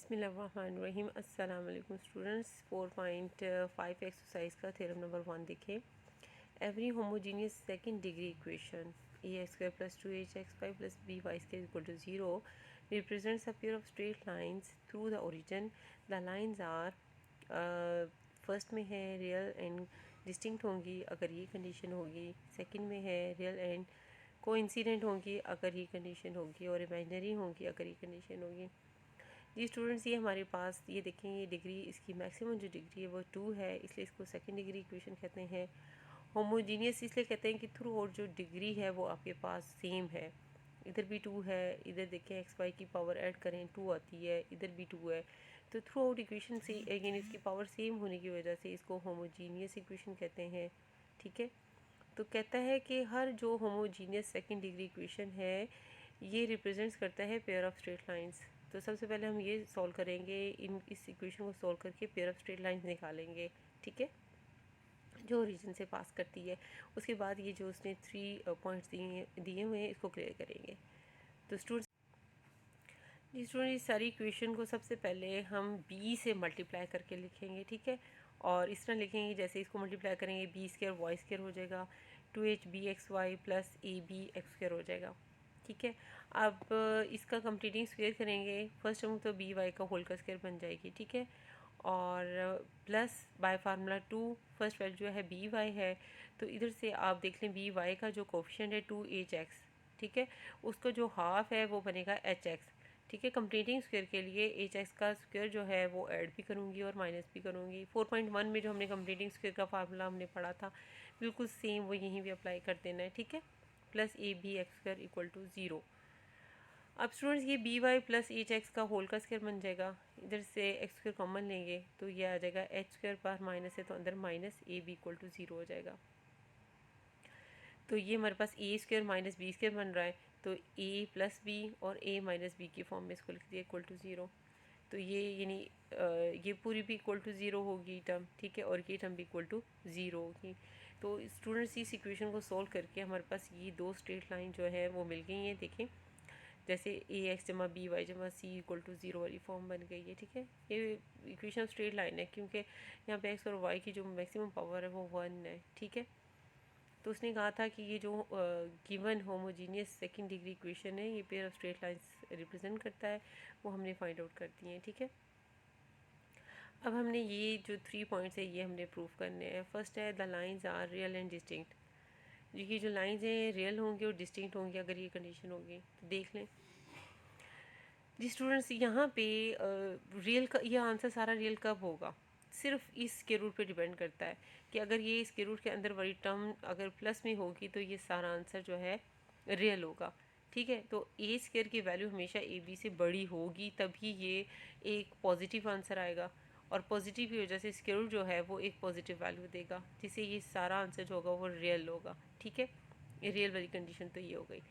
बिस्मिल्लाहिर्रहमानिर्रहीम। अस्सलाम वालेकुम स्टूडेंट्स। 4.5 एक्सरसाइज का थ्योरम नंबर 1 देखें। Every homogeneous second degree equation a x square plus 2hx5 plus b y square equal to 0 represents a pair of straight lines through the origin. The lines are first में है real and distinct होंगी अगर ये condition होगी। Second में है real and coincident होंगी अगर ये कंडीशन होगी, और इमेजिनरी होंगी अगर ये कंडीशन होगी। जी स्टूडेंट्स, ये हमारे पास ये देखें, ये डिग्री इसकी मैक्सिमम जो डिग्री है वो 2 है, इसलिए इसको सेकंड डिग्री इक्वेशन कहते हैं। होमोजीनियस इसलिए कहते हैं कि थ्रू और जो डिग्री है वो आपके पास सेम है। इधर भी 2 है, इधर देखें एक्स वाई की पावर ऐड करें 2 आती है, इधर भी 2 है। तो थ्रू आउट इक्वेशन से अगेन इसकी पावर सेम होने की वजह से इसको होमोजीनियस इक्वेशन कहते हैं। ठीक है, तो कहता है कि हर जो होमोजीनियस सेकंड डिग्री इक्वेशन है ये रिप्रेजेंट्स करता है पेयर ऑफ स्ट्रेट लाइंस। तो सबसे पहले हम ये सॉल्व करेंगे, इस इक्वेशन को सॉल्व करके पेयर ऑफ स्ट्रेट लाइंस निकालेंगे। ठीक है, जो ओरिजिन से पास करती है। उसके बाद ये जो उसने 3 पॉइंट्स दिए हुए हैं इसको क्लियर करेंगे। तो स्टूडेंट्स इस सारी इक्वेशन को सबसे पहले हम b से मल्टीप्लाई करके लिखेंगे। ठीक है, और इस तरह लिखेंगे जैसे इसको मल्टीप्लाई करेंगे बी स्क्वायर वाई स्क्वायर हो जाएगा, 2hbxy प्लस ab(x²) हो जाएगा। ठीक है, अब इसका कंप्लीटिंग स्क्वायर करेंगे। फर्स्ट टर्म तो बी वाई का होल का स्क्वायर बन जाएगी। ठीक है, और plus by formula 2 first value जो है बी वाई है, तो इधर से आप देख लें बी वाई का जो कोफिशिएंट है 2hx। ठीक है, उसका जो हाफ है वो बनेगा hx। ठीक है, कंप्लीटिंग स्क्वायर के लिए hx का स्क्वायर जो है वो ऐड भी करूँगी और माइनस भी करूँगी। 4.1 में जो हमने कंप्लीटिंग स्क्वायर का फार्मूला हमने पढ़ा था बिल्कुल सेम वो यहीं भी अप्लाई कर देना है। ठीक है, प्लस ab(x²) इक्वल टू 0। अब स्टूडेंट्स ये बी वाई प्लस hx का होल का स्क्वायर बन जाएगा। इधर से x² कॉमन लेंगे तो ये आ जाएगा h² पर माइनस है तो अंदर माइनस ab इक्वल टू 0 हो जाएगा। तो ये हमारे पास a² माइनस b² बन रहा है, तो a प्लस बी और a माइनस बी की फॉर्म में इसको लिख दिया इक्वल टू 0। तो ये यानी ये पूरी भी इक्वल टू 0 होगी टर्म। ठीक है, और ये टर्म भी इक्वल टू 0 होगी। तो स्टूडेंट्स इस इक्वेशन को सॉल्व करके हमारे पास ये दो स्ट्रेट लाइन जो है वो मिल गई हैं। देखें जैसे ए एक्स जमा बी वाई जमा सी इक्वल टू 0 वाली फॉर्म बन गई है। ठीक है, ये इक्वेशन स्ट्रेट लाइन है क्योंकि यहाँ पे एक्स और वाई की जो मैक्सिमम पावर है वो 1 है। ठीक है, तो उसने कहा था कि ये जो given homogeneous second degree equation है ये pair of straight lines represent करता है, वो हमने फाइंड आउट कर दिए हैं। ठीक है, अब हमने ये जो 3 पॉइंट्स है ये हमने प्रूव करने हैं। फर्स्ट है the lines are real and distinct. ये जो लाइंस हैं रियल होंगी और डिस्टिंक्ट होंगी अगर ये कंडीशन होगी। तो देख लें जी स्टूडेंट्स, यहाँ पे रियल का यह आंसर सारा रियल कब होगा, सिर्फ इस के रूट पे डिपेंड करता है कि अगर ये इस के रूट के अंदर वाली टर्म अगर प्लस में होगी तो ये सारा आंसर जो है रियल होगा। ठीक है, तो ए स्क्वायर की वैल्यू हमेशा ए बी से बड़ी होगी तभी ये एक पॉजिटिव आंसर आएगा, और पॉजिटिव की वजह से स्क्वायर रूट जो है वो एक पॉजिटिव वैल्यू देगा जिससे ये सारा आंसर जो होगा वो रियल होगा। ठीक है, ये रियल वाली कंडीशन तो ये हो गई।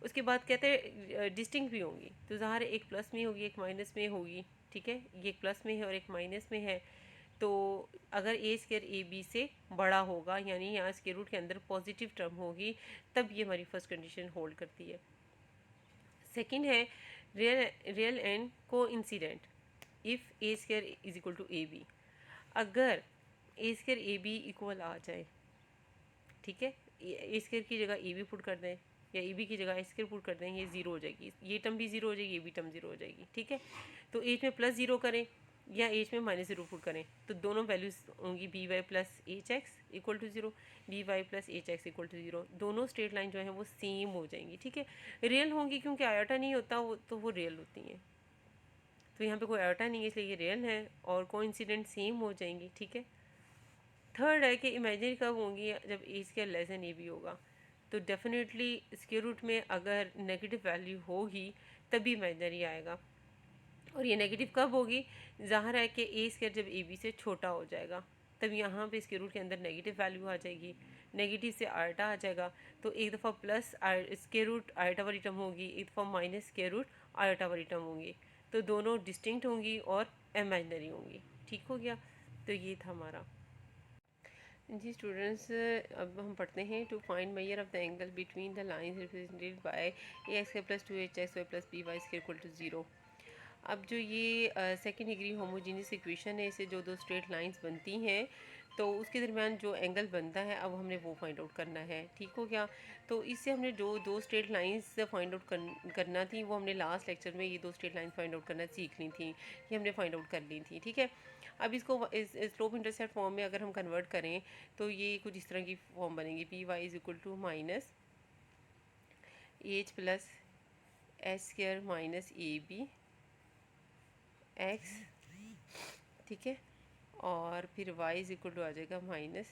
उसके बाद कहते हैं डिस्टिंक्ट भी होंगी, तो ज़ाहिर एक प्लस में होगी एक माइनस में होगी। ठीक है, ये एक प्लस में है और एक माइनस में है, तो अगर ए स्क्वायर ए बी से बड़ा होगा यानी यहाँ स्क्वायर रूट के अंदर पॉजिटिव टर्म होगी तब ये हमारी फर्स्ट कंडीशन होल्ड करती है। सेकंड है real and coincident if a square is equal to a b. अगर a square a B equal आ जाए, ठीक है, ए स्क्वायर की जगह ए बी पुट कर दें या ए बी की जगह ए स्क्वायर पुट कर दें, ये 0 हो जाएगी, ये टर्म भी 0 हो जाएगी, ये भी टर्म 0 हो जाएगी। ठीक है, तो एज में प्लस 0 करें या एज में माइनस 0 पुट करें तो दोनों वैल्यूज होंगी b y plus h x equal to 0, b y plus h x equal to 0। दोनों स्ट्रेट लाइन जो है वो सेम हो जाएंगी। ठीक है, रियल होंगी क्योंकि आयोटा नहीं होता वो, तो वो रियल होती हैं। तो यहाँ पे कोई आयोटा नहीं है इसलिए ये रियल है और कोइंसिडेंट सेम हो जाएंगी। ठीक है, थर्ड है कि इमेजिनरी कब होंगी, जब A square less than A B होगा। तो डेफिनेटली स्क्वायर रूट में अगर नेगेटिव वैल्यू होगी तभी इमेजिनरी आएगा, और ये नेगेटिव कब होगी, ज़ाहिर है कि ए स्क्वायर जब ए बी से छोटा हो जाएगा तब यहाँ पे स्क्वायर रूट के अंदर नेगेटिव वैल्यू आ जाएगी, नेगेटिव से आयटा आ जाएगा, तो एक दफ़ा प्लस स्क्वायर रूट आयटा वाली टर्म होगी, एक दफ़ा माइनस स्क्वायर रूट आयटा वाली टर्म होंगी, तो दोनों डिस्टिंक्ट होंगी और इमेजिनरी होंगी। ठीक हो गया, तो ये था हमारा। जी स्टूडेंट्स, अब हम पढ़ते हैं to find measure of the angle between the lines represented by a x plus 2 h x y plus b y square equal to 0। अब जो ये सेकंड डिग्री होमोजीनियस इक्वेशन है, इससे जो दो स्ट्रेट लाइंस बनती हैं तो उसके दरमियान जो एंगल बनता है अब हमने वो फाइंड आउट करना है। ठीक हो गया। तो इससे हमने जो दो स्ट्रेट लाइंस फाइंड आउट करना थी वो हमने लास्ट लेक्चर में ये दो स्ट्रेट लाइंस फाइंड आउट करना सीख ली थी, ये हमने फाइंड आउट कर ली थी। ठीक है। अब इसको इस स्लोप इंटरसेप्ट फॉर्म में अगर हम कन्वर्ट करें तो ये कुछ इस तरह की फॉर्म बनेगी, P Y is equal to minus H plus S square minus A B X. ठीक है। और फिर y इज इक्वल टू आ जाएगा minus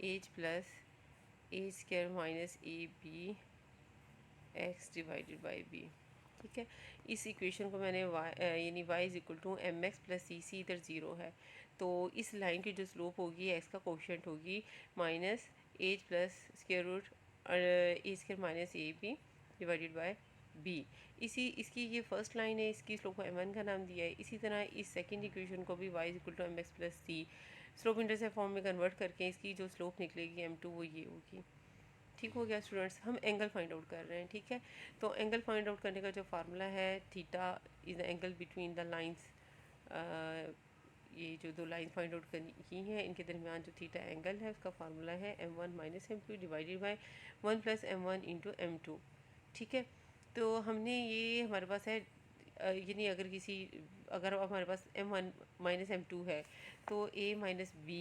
H plus A square minus A B X divided by B. ठीक है। इस इक्वेशन को मैंने यानी y is equal to M x plus C C, इधर ज़ीरो है तो इस लाइन की जो स्लोप होगी x का कोफिशिएंट होगी minus H plus square root a square minus A b divided by b. इसकी ये फर्स्ट लाइन है, इसकी स्लोप को m1 का नाम दिया है। इसी तरह इस सेकंड इक्वेशन को भी y is equal to M x plus c slope intercept form में कन्वर्ट करके इसकी जो स्लोप निकलेगी m2 वो ये होगी। ठीक हो गया स्टूडेंट्स। हम एंगल फाइंड आउट कर रहे हैं। ठीक है। तो एंगल फाइंड आउट करने का जो फार्मूला है, theta is the angle between the lines. ये जो दो लाइन फाइंड आउट की हैं इनके दरमियान जो थीटा एंगल है उसका फार्मूला है m1 minus m2 divided by 1 plus m1 into m2। ठीक है। तो हमने ये हमारे पास है यानी अगर हमारे पास m1 माइनस m2 है तो a माइनस b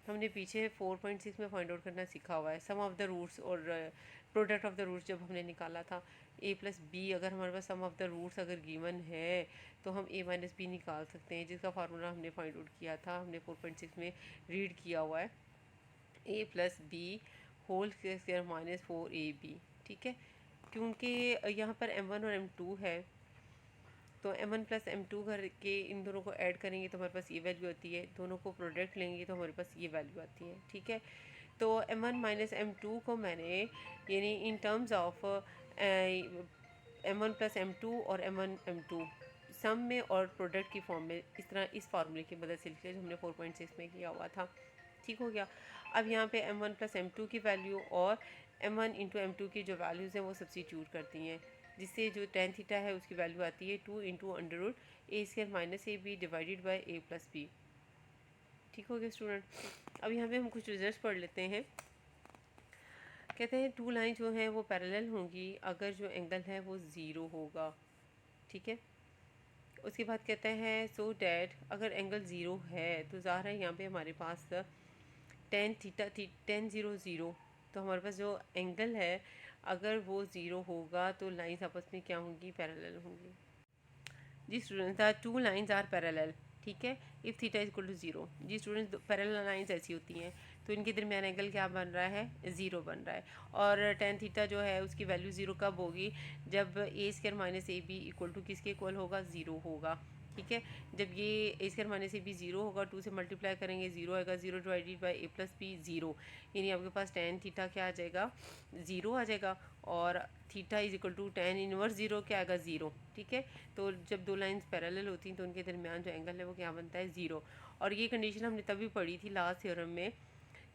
हमने पीछे 4.6 में फाइंड आउट करना सीखा हुआ है, सम ऑफ द रूट्स और प्रोडक्ट ऑफ द रूट्स जब हमने निकाला था। a प्लस बी, अगर हमारे पास सम ऑफ द रूट्स अगर गिवन है तो हम a माइनस बी निकाल सकते हैं, जिसका फार्मूला हमने फाइंड आउट किया था, हमने 4.6 में रीड किया हुआ है, a plus b whole square minus 4ab। ठीक है। क्योंकि यहाँ पर m1 और m2 है तो m1 प्लस m2 करके इन दोनों को ऐड करेंगे तो हमारे पास ये वैल्यू आती है, दोनों को प्रोडक्ट लेंगे तो हमारे पास ये वैल्यू आती है। ठीक है। तो m1 माइनस m2 को मैंने यानी in terms of m1 plus m2 और m1 m2 सम में और प्रोडक्ट की फॉर्म में इस तरह इस फार्मूले की मदद से लिखा जो हमने 4.6 में किया हुआ था। ठीक हो गया। अब यहाँ पे m1 प्लस m2 की वैल्यू और m1 इंटू m2 की जो वैल्यूज़ हैं वो सब्स्टिट्यूट करती हैं, जिससे जो tan थीटा है उसकी वैल्यू आती है 2 into under root a square minus A b divided by A plus b. ठीक हो गया स्टूडेंट। अब यहाँ पे हम कुछ रिजल्ट्स पढ़ लेते हैं। कहते हैं टू लाइन जो हैं वो पैरेलल होंगी अगर जो एंगल है वो ज़ीरो होगा। ठीक है। उसके बाद कहते हैं सो डैट अगर एंगल ज़ीरो है तो ज़ाहिर है यहाँ पे हमारे पास tan थीटा tan 0 0, तो हमारे पास जो एंगल है अगर वो ज़ीरो होगा तो लाइंस आपस में क्या होंगी, पैरेलल होंगी। जी students, the two lines are parallel. ठीक है। If theta is equal to zero. जी स्टूडेंट्स, पैरेलल लाइंस ऐसी होती हैं तो इनके दरमियान एंगल क्या बन रहा है, ज़ीरो बन रहा है। और tan थीटा जो है उसकी वैल्यू ज़ीरो कब होगी, जब A square minus A B equal to किसके इक्वल होगा, ज़ीरो होगा। ठीक है। जब ये A square minus A B zero होगा, 2 से मल्टीप्लाई करेंगे ज़ीरो आएगा, zero divided by A plus B zero, यानी आपके पास tan थीटा क्या आ जाएगा, ज़ीरो आ जाएगा। और theta is equal to tan inverse zero क्या आएगा, ज़ीरो। ठीक है। तो जब दो लाइंस पैरेलल होती हैं तो उनके दरमियान जो एंगल है वो क्या बनता है, ज़ीरो। और ये कंडीशन हमने तभी पढ़ी थी लास्ट थ्योरम में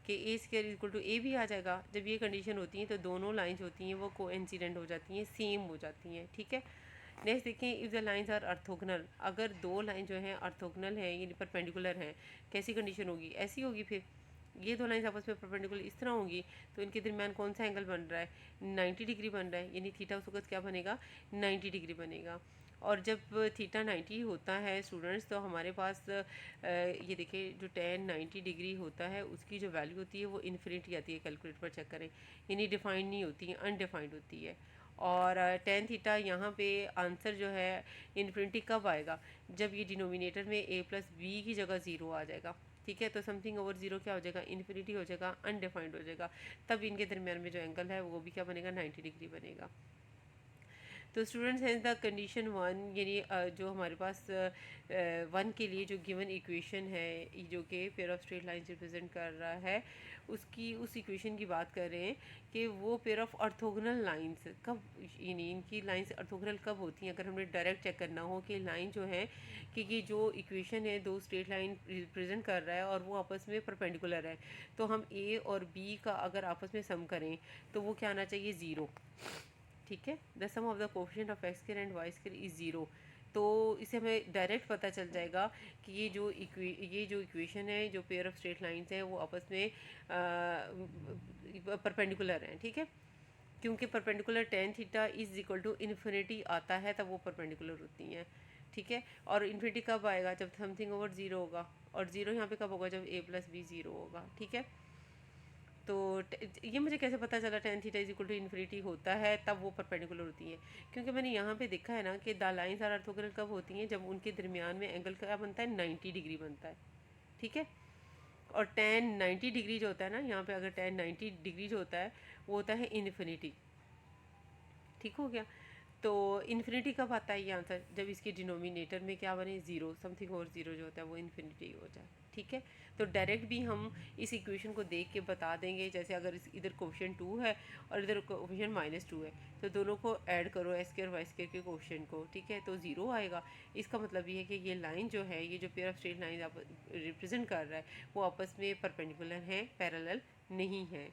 कि ए स्क्वायर इक्वल टू ए भी आ जाएगा। जब ये कंडीशन होती है तो दोनों लाइंस होती हैं वो कोइंसिडेंट हो जाती हैं, सेम हो जाती हैं। ठीक है। नेक्स्ट देखें, इफ़ द लाइंस आर अर्थोगनल, अगर दो लाइन जो हैं अर्थोगनल हैं यानी परपेंडिकुलर हैं, कैसी कंडीशन होगी, ऐसी होगी। फिर ये दो लाइंस आपस में परपेंडिकुलर इस तरह होंगी तो इनके दरमियान कौन सा एंगल बन रहा है, 90 डिग्री बन रहा है, यानी थीटा उस वक्त क्या बनेगा, 90 डिग्री बनेगा। और जब थीटा 90 होता है स्टूडेंट्स तो हमारे पास ये देखिए जो tan 90 डिग्री होता है उसकी जो वैल्यू होती है वो इन्फिनिटी आती है, कैलकुलेट पर चेक करें, यानी डिफाइंड नहीं होती है, अनडिफाइंड होती है। और tan थीटा यहाँ पे आंसर जो है इन्फिनिटी कब आएगा, जब ये डिनोमिनेटर में a प्लस बी की जगह ज़ीरो आ जाएगा। ठीक है। तो समथिंग ओवर ज़ीरो क्या हो जाएगा, इन्फिनिटी हो जाएगा, अनडिफाइंड हो जाएगा। तब इनके दरमियान में जो एंगल है वो भी क्या बनेगा, 90 डिग्री बनेगा। तो स्टूडेंट्स हैं द कंडीशन वन, यानी जो हमारे पास वन के लिए जो गिवन इक्वेशन है जो कि pair of straight lines represent कर रहा है, उसकी उस इक्वेशन की बात कर रहे हैं कि वो पेयर ऑफ ऑर्थोगोनल लाइंस कब, यानी इनकी लाइंस ऑर्थोगोनल कब होती हैं। अगर हमें डायरेक्ट चेक करना हो कि लाइन जो है कि ये जो इक्वेशन है दो स्ट्रेट लाइन रिप्रेजेंट कर रहा है और वो आपस में परपेंडिकुलर है, तो हम ए और बी का अगर आपस में सम करें तो वो क्या आना चाहिए, ज़ीरो। ठीक है। The sum of the coefficient of x square and y square is zero. तो इससे हमें डायरेक्ट पता चल जाएगा कि ये जो इक्वेशन है, जो पेयर ऑफ स्ट्रेट लाइंस हैं वो आपस में परपेंडिकुलर हैं, ठीक है। क्योंकि perpendicular tan theta is equal to infinity आता है तब वो परपेंडिकुलर होती हैं, ठीक है। और इन्फिनिटी कब आएगा? जब समथिंग ओवर ज़ीरो होगा, और ज़ीरो यहाँ पे कब होगा? जब a प्लस बी ज़ीरो होगा, ठीक है। तो ये मुझे कैसे पता चला tan theta is equal to infinity होता है तब वो परपेंडिकुलर होती हैं? क्योंकि मैंने यहाँ पे देखा है ना कि द लाइन्स आर ऑर्थोगोनल कब होती हैं? जब उनके दरमियान में एंगल क्या बनता है? 90 डिग्री बनता है, ठीक है। और टेन 90 डिग्री जो होता है ना, यहाँ पे अगर टेन 90 डिग्री जो होता है वो होता है इन्फिनिटी, ठीक हो गया। तो इन्फिनिटी कब आता है ये आंसर? जब इसके डिनोमिनेटर में क्या बने? ज़ीरो, समथिंग और ज़ीरो जो होता है वो इन्फिनिटी हो जाए, ठीक है। तो डायरेक्ट भी हम इस इक्वेशन को देख के बता देंगे, जैसे अगर इधर कोफिशिएंट 2 है और इधर कोफिशिएंट -2 है, तो दोनों को ऐड करो एक्स स्क्वायर वाई स्क्वायर के कोफिशिएंट को, ठीक है, तो ज़ीरो आएगा। इसका मतलब ये है कि ये लाइन जो है, ये जो पेयर ऑफ स्ट्रेट लाइन आप रिप्रेजेंट कर रहा है वो आपस में परपेंडिकुलर हैं, पैरेलल नहीं है।